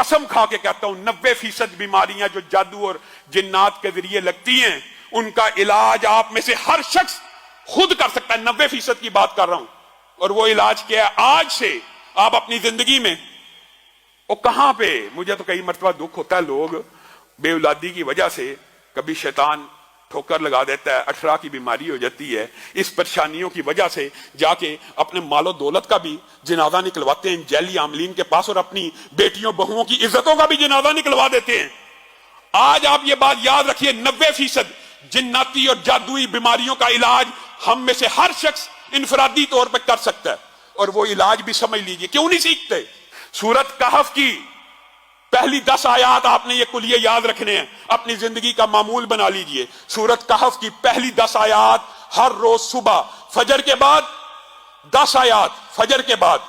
कसम खा के कहता हूं 90% बीमारियां जो जादू और जिन्नात के जरिए लगती हैं उनका इलाज आप में से हर शख्स खुद कर सकता है। 90% की बात कर रहा हूं। और वो इलाज क्या है? आज से आप अपनी जिंदगी में, वो कहां पे, मुझे तो कई मरतबा दुख होता है, लोग बेऔलादी की वजह से कभी शैतान ठोकर लगा देता है, अठरा की बीमारी हो जाती है, इस परेशानियों की वजह से जाके अपने मालो दौलत का भी जनाजा निकलवाते हैं जैली आमलीन के पास, और अपनी बेटियों बहुओं की इज्जतों का भी जनाजा निकलवा देते हैं। आज आप ये बात याद रखिए, 90% जिन्नाती और जादुई बीमारियों का इलाज हम में से हर शख्स इनफरादी तौर पर कर सकता है। और वो इलाज भी समझ लीजिए, क्यों नहीं सीखते? सूरत कहफ की पहली 10 आयात आपने ये कुलिये याद रखने हैं, अपनी जिंदगी का मामूल बना लीजिए। सूरत कहफ की पहली 10 आयात हर रोज सुबह फजर के बाद, 10 आयात फजर के बाद।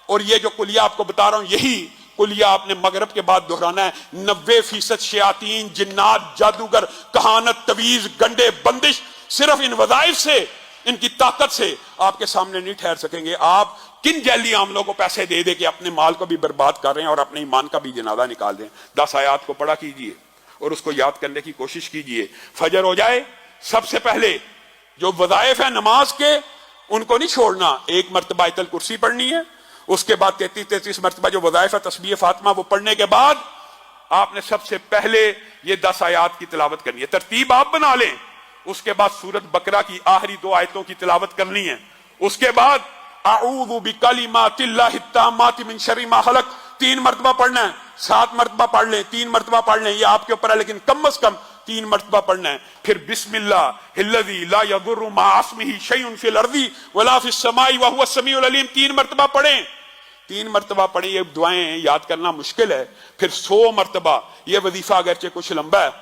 और ये जो कुलिया आपको बता रहा हूं, यही कुलिया आपने मगरब के बाद दोहराना है। 90% शयातीन, जिन्नात, जादूगर, कहानत, तवीज, गंडे, बंदिश सिर्फ इन वज़ाइफ से, इनकी ताकत से आपके सामने नहीं ठहर सकेंगे। आप किन जैली आमलों को पैसे दे दे के अपने माल को भी बर्बाद कर रहे हैं और अपने ईमान का भी जनाजा निकाल दें। 10 आयात को पढ़ा कीजिए और उसको याद करने की कोशिश कीजिए। फजर हो जाए, सबसे पहले जो वज़ाइफ है नमाज के, उनको नहीं छोड़ना। 1 मरतबा आयतल कुर्सी पढ़नी है, उसके बाद 33 मरतबा जो वज़ाइफ है तस्बीह फातिमा, वो पढ़ने के बाद आपने सबसे पहले ये 10 आयात की तिलावत करनी है। तरतीब आप बना लें। उसके बाद सूरत बकरा की आखिरी 2 आयतों की तिलावत करनी है। उसके बाद अऊज़ु बिकलिमातिल्लाहि ताम्माति मिन शर्रि मा खलक 3 मरतबा पढ़ना है। 7 मरतबा पढ़ लें, 3 मरतबा पढ़ लें, ये आपके ऊपर है, लेकिन कम से कम 3 मरतबा पढ़ना है। फिर बिस्मिल्लाहिल्लज़ी ला यदुर्रु मा इस्मिही शैउन फिल अर्ज़ि वला फिस समाई व हुवस समीउल अलीम 3 मरतबा पढ़ें। 3 मरतबा पढ़ें। ये दुआएं याद करना मुश्किल है। फिर 100 मरतबा। ये वजीफा अगरचे कुछ लंबा है,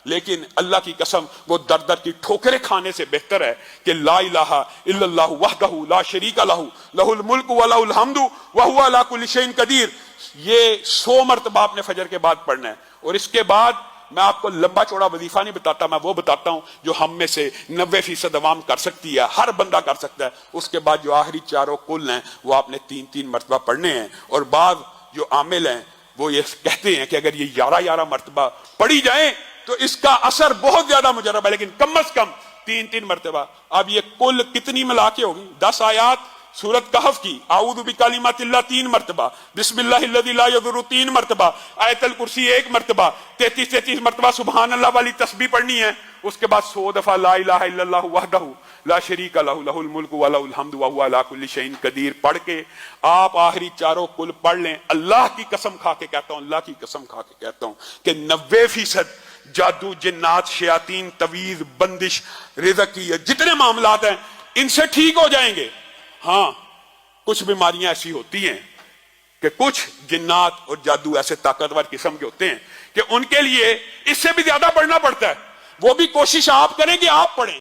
लेकिन अल्लाह की कसम वो दर दर की ठोकरें खाने से बेहतर है कि ला इलाहा इल्लल्लाहु वहदहु ला शरीका लहू लहुल मुल्क व लहुल हम्दु व हुवा अला कुल्लि शैइन कदीर। ये 100 मरतबा आपने फजर के बाद पढ़ना है। और इसके बाद मैं आपको लंबा चौड़ा वजीफा नहीं बताता, मैं वो बताता हूं जो हम में से 90% अवाम कर सकती है, हर बंदा कर सकता है। उसके बाद जो आखिरी 4 कुल हैं वो आपने 3-3 मरतबा पढ़ने हैं। और बाद जो आमिल हैं वो ये कहते हैं कि अगर ये 11 मरतबा पढ़ी जाए तो इसका असर बहुत ज्यादा मुजरब है, लेकिन कम से कम 3-3 मरतबा। अब ये कुल कितनी मिला के होगी? 10 आयात सूरत कहफ की, आऊज़ु बिकलिमातिल्लाह 3 मरतबा, बिस्मिल्लाहिल्लज़ी ला यदुर्रु 3 मरतबा, आयतल कुर्सी 1 मरतबा, 33 मरतबा सुभान अल्लाह वाली तस्बीह पढ़नी है। उसके बाद 100 दफा ला इलाहा इल्लल्लाहु वहदहु ला शरीका लहू लहुल मुल्क व लहुल हम्दु व हुवा अला कुल्लि शैइन कदीर पढ़ के आप आखिरी 4 कुल पढ़ लें। अल्लाह की कसम खा के कहता हूं, अल्लाह की कसम खा के कहता हूं कि 90% जादू, जिन्नात, शयातीन, तवीज, बंदिश, रिज़्क़ की जितने मामलात हैं इनसे ठीक हो जाएंगे। हाँ, कुछ बीमारियां ऐसी होती हैं कि कुछ जिन्नात और जादू ऐसे ताकतवर किस्म के होते हैं कि उनके लिए इससे भी ज्यादा पढ़ना पड़ता है। वो भी कोशिश आप करें कि आप पढ़ें।